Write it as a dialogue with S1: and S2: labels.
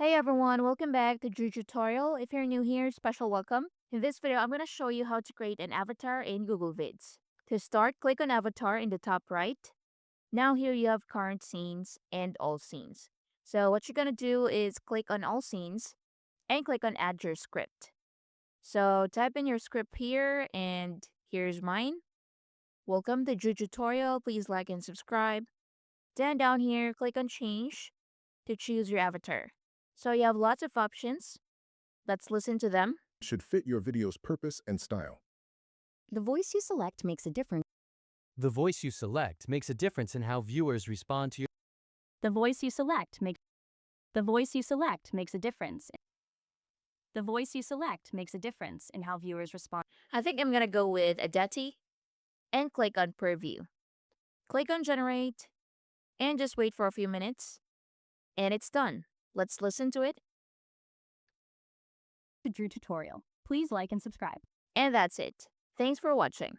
S1: Hey everyone, welcome back to Drew Tutorial. If you're new here, special welcome. In this video, I'm going to show you how to create an avatar in Google Vids. To start, click on avatar in the top right. Now here you have current scenes and all scenes. So what you're going to do is click on all scenes and click on add your script. So type in your script here and here's mine. Welcome to Drew Tutorial. Please like and subscribe. Then down here, click on change to choose your avatar. So you have lots of options. Let's listen to them.
S2: Should fit your video's purpose and style.
S3: The voice you select makes a difference.
S4: The voice you select makes a difference in how viewers respond to your.
S3: The voice you select makes a difference. The voice you select makes a difference in how viewers respond.
S1: I think I'm going to go with Adeti and click on preview. Click on generate and just wait for a few minutes. And it's done. Let's listen to it.
S3: To Drew Tutorial. Please like and subscribe.
S1: And that's it. Thanks for watching.